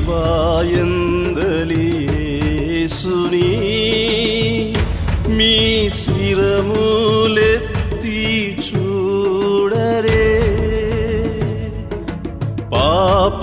శ్రీవాయందలి యేసుని మీ శిరములెత్తి చూడరే పాప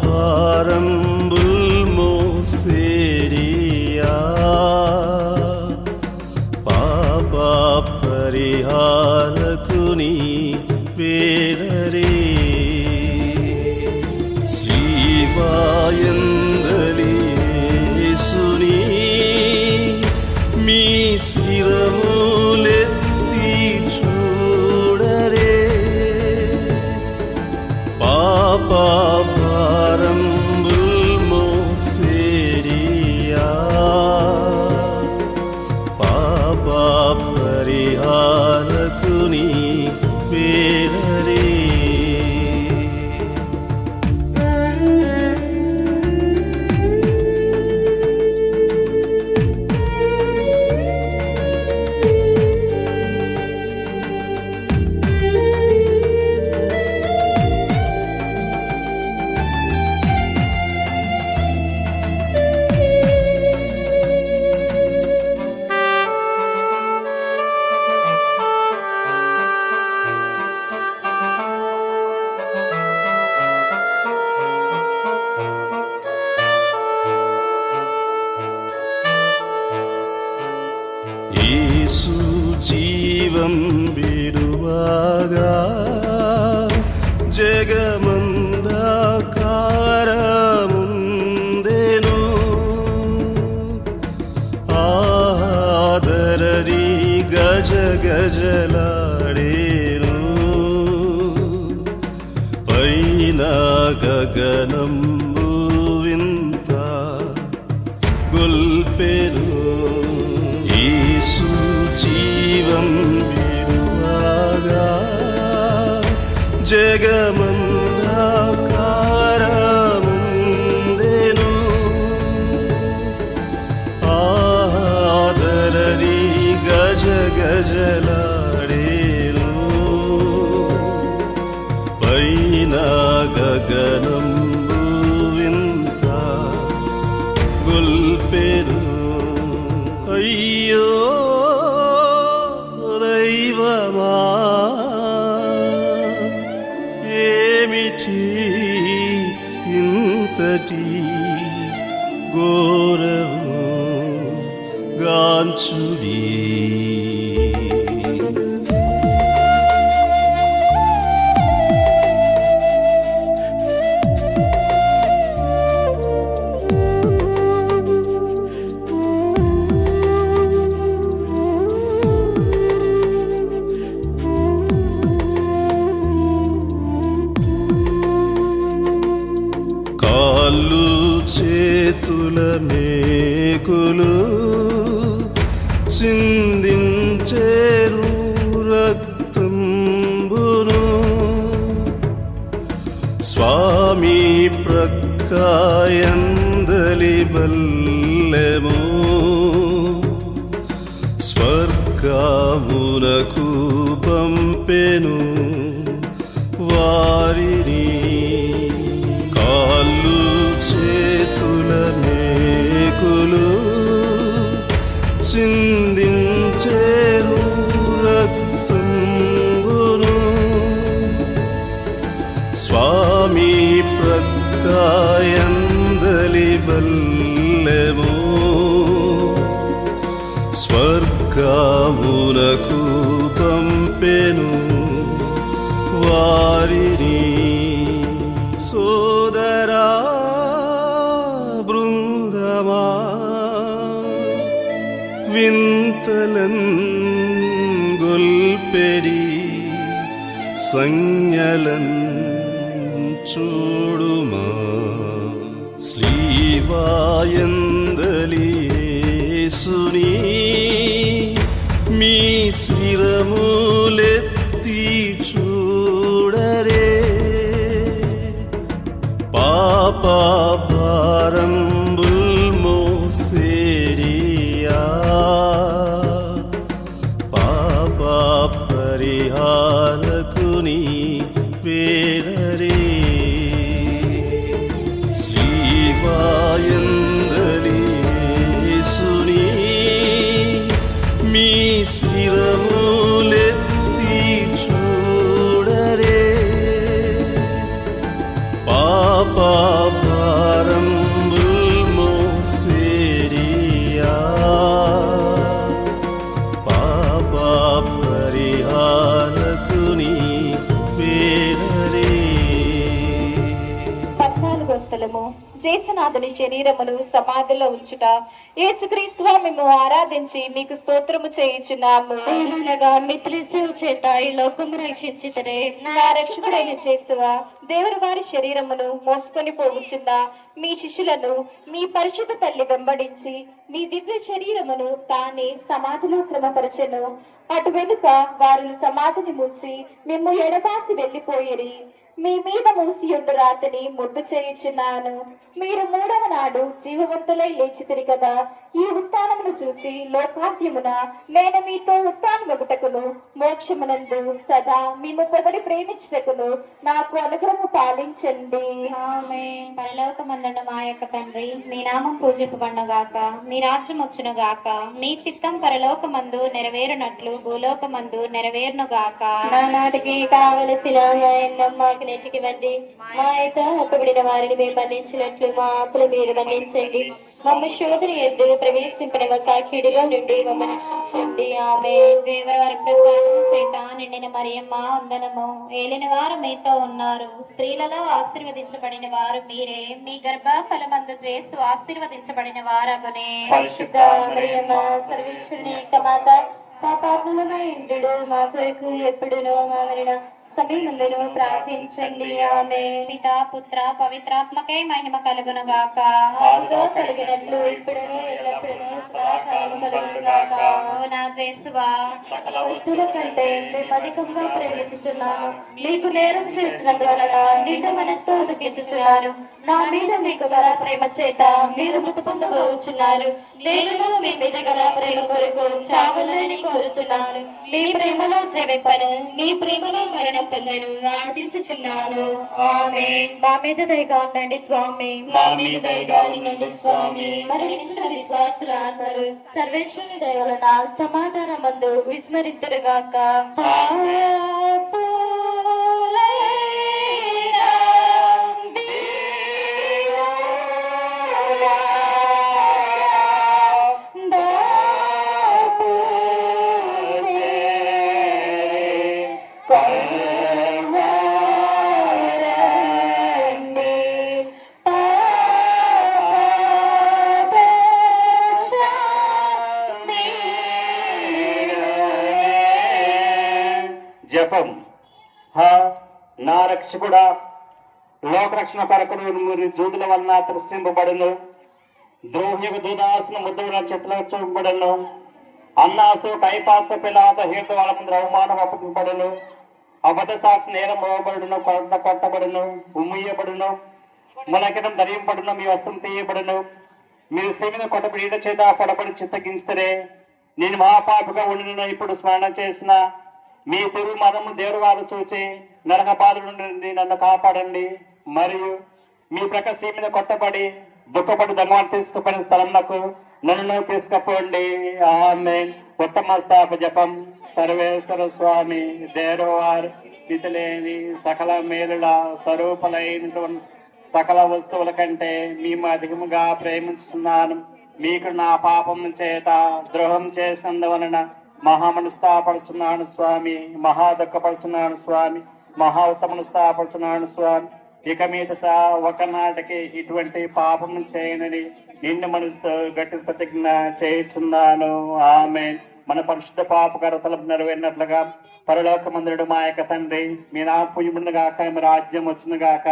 భారంబుల్ మోసేరియా పాప పరిహారకుని వేడరే శ్రీవాయందలి యేసుని మీ శిరములెత్తి చూడరే పాప భారంబుల్ మోసేరియా పాప పరిహారకుని వేడరే యేసు జీవం విడువగా జగమంధకారముందెను ఆదరరి గజ గజలాడేను పైన గగనంబు వింత గొల్పెను యేసు జీవం విడువగా జగమంధకారముందెను ఆదరరి గజ గజలాడేను పైన గగనంబు వింత గొల్పెను అయ్యో దైవమా ఏమిటి ఇంతటి ఘోరము గాంచుడి కాళ్ళు చేతుల మేకులు చిందించేరు రక్తంబును స్వామి ప్రక్కయందలి బల్లెము స్వర్గమునకు పంపెను వారిని కాళ్ళు చేతుల మేకులు చిందించేరు రక్తంబును స్వామి ప్రక్కయందలి బల్లెము స్వర్గమునకు పంపెను వారిని సోదరా బృందమా వింతలన్ గొల్పెరి సంజ్ఞలన్ చూడుమా శ్రీవాయందలి యేసుని మీ శిరములెత్తి చూడరే పాప భారంబుల్ మోసేరియా పాప పరిహారకుని వేడరే శ్రీవాయందలి పాయందలి యేసుని మీ శిరములెత్తి చూడరే పాప భారంబుల్ మోసేరియా పాప పరిహారకుని పేరరే. 14వ స్థలము జేసునాథుని శరీరమును సమాధిలో ఉంచుట. యేసుక్రీస్తు మేము ఆరాధించి మీకు స్తోత్రము చేయుచున్నాము. మిత్రసేవ చేత ఈ లోకము రక్షించితరే. నా రక్షకుడైన యేసువా, దేవుని వారి శరీరమును మోసుకొని పోగుచున్న మీ శిష్యులను మీ పరిశుద్ధ తల్లి వెంబడించి మీ దివ్య శరీరమును తానే సమాధిలో క్రమపరచెను. అటు వెనుక వారు సమాధిని మూసి మేము ఎడబాసి వెళ్లిపోయిరి. మీ మీద మూసియుండు రాతని ముద్దు చేయుచున్నాను. మీరు 3వ నాడు జీవవంతులై లేచితిరి కదా. ఈ ఉత్థానమును చూచి లోకాంత్యమున నేను మీతో ఉత్థానమగుటకును మోక్షమునందు సదా మేము పొగడి ప్రేమించుటకును నాకు అనుగ్రహము పాలించండి. ఆమేన్. పరలోకమందున్న మా యొక్క తండ్రి, మీ నామం పూజింపబడునుగాక, మీ రాజ్యం వచ్చునుగాక, మీ చిత్తం పరలోకమందు నెరవేరునట్లు భూలోకమందు నెరవేరునుగాక. నానాటికి కావలసిన మాకు నెటికివ్వండి. మా యొక్క హక్కుబడిన వారిని మేము మన్నించినట్లు మా అప్పులు మీరు మన్నించండి. మమ్మ శోధన ఎందు ప్రవేశింపనివ్వక కీడులో నుండి మమ్మల్ని రక్షించండి. ఆమేన్. దేవరవారి ప్రసాదం చేత నిండిన మరియమ్మ వందనము. ఏలిన వారు మీతో ఉన్నారు, స్త్రీలలో ఆశీర్వదించబడిన వారు మీరే, మీ గర్భ ఫలమందు యేసు ఆశీర్వదించబడిన వారగునే. పరిశుద్ధ మరియమ్మ సర్వేశ్వరుని యొక్క మాత, పాపాత్ములమై ఉండుడు మా కొరకు ఎప్పుడునో మా మరణ సమయమందును ప్రార్థించండి. ఆమేన్. పితా పుత్ర పవిత్రాత్మకే మహిమ కలుగును గాక. ఆదిలో కలిగినట్లు ఇప్పుడును ఎల్లప్పుడును సదాకాలము కలుగును గాక. ఓ నా యేసువా, వస్తువుల కంటే మేము అధికంగా ప్రేమించుచున్నాను. మీకు నేరం చేసినందువలన నిండు మనసుతో దుఃఖించుచున్నాను. నా మీద మీకు గల ప్రేమ చేత మీరు మృతి పొందబోచున్నారు. నేను మీ మీద గల ప్రేమ కొరకు చావాలని కోరుచున్నాను. మీ ప్రేమలో జీవింపను, మీ ప్రేమలో మరణం పొందను ఆశించుచున్నాను. ఆమేన్. మా మీద దయగా ఉండండి స్వామి, మా మీద దయగా ఉండండి స్వామి. మరణించిన విశ్వాసుల ఆత్మలు సర్వేశ్వరుని దయ వలన సమాధానమందు విస్మరింతురుగాక. జపం. నా రక్షకుడా, లోకరక్షణ కొరకును మీరు జూదుల వలన తిరస్కరింపబడును. ద్రోహ్యకు దూదాసును ముద్దున చెట్లకు చూపబడును. అన్నాసు కైపాస పిలాత హేతు వాళ్ళ ముందు అవమానం అప్పగింపబడును. అబద్ధ సాక్షి నేరం మోగబడును, కొట్టబడును, ఉమ్మయ్యబడును, ములకినం ధరింపబడును, మీ వస్త్రం తీయబడును. మీరు స్త్రీ మీద కొట్టబడి ఈట చేత పొడబడి చిత్తగించరే. నేను మహాపాపిగా ఉండిన ఇప్పుడు స్మరణ చేసిన మీ తిరుగు మదము దేవుడు వారు చూచి నరక బాధల నుండి నన్ను కాపాడండి. మరియు మీ ప్రక్క స్త్రీ మీద కొట్టబడి దుఃఖపడి దొంగవాడు తీసుకుపోయిన స్థలంలో నన్ను తీసుకుపోండి. ఆమేన్. ఉత్తమ స్థాప జపం. సర్వేశ్వర స్వామి దేవవారు మితిలేని సకల మేలుల స్వరూపులైనటువంటి సకల వస్తువుల కంటే మేము అధికముగా ప్రేమిస్తున్నాను. మీకు నా పాపం చేత ద్రోహం చేసినందువలన మహా మనస్తాపడుచున్నాను స్వామి, మహా దుఃఖపడుచున్నాను స్వామి, మహా ఉత్తమను స్థాపడుచున్నాను స్వామి. ఇక మీదట ఒకనాటికి ఇటువంటి పాపం చేయనని నిన్ను మనసుతో గట్టి ప్రతిజ్ఞ చేయుచున్నాను. ఆమేన్. మన పరిశుద్ధ పాపకర తలపు నెరవేరినట్లుగా పరలోకమందుడు మా యొక్క తండ్రి, మీ నా పూజమును గాక, మీ రాజ్యం వచ్చును గాక,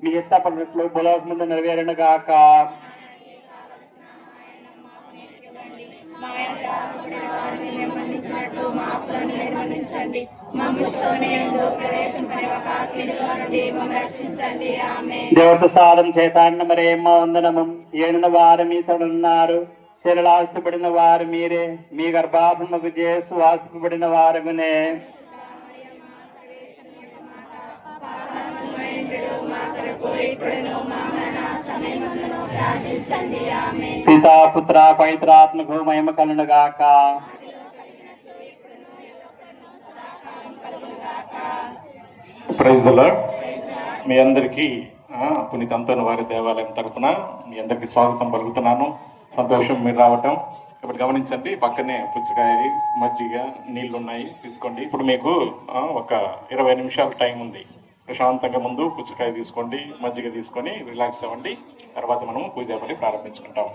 మీ ఎత్త పనులు భూలోక ముందు నెరవేరును గాక. దేవప్రసాదం చేతాన్న మరేమ్మ వందనము. ఏలిన వారు మీతోనున్నారు, శరీరాస్తిపడిన వారు మీరే, మీ గర్భాపముకు చేసు ఆస్తిపడిన వారుగునే. పితా పుత్ర పవిత్రాత్మకు మహిమ కలుగుగాక. Praise the lord. మీ అందరికీ పునీత అంతోని వారి దేవాలయం తరపున మీ అందరికీ స్వాగతం పలుకుతున్నాను. సంతోషం మీరు రావటం. ఇప్పుడు గమనించండి, పక్కనే పుచ్చకాయ, మజ్జిగ, నీళ్లు ఉన్నాయి, తీసుకోండి. ఇప్పుడు మీకు ఒక 20 నిమిషాలు టైం ఉంది. ప్రశాంతంగా ముందు పుచ్చకాయ తీసుకోండి, మజ్జిగ తీసుకొని రిలాక్స్ అవ్వండి. తర్వాత మనం పూజా పని ప్రారంభించుకుంటాం.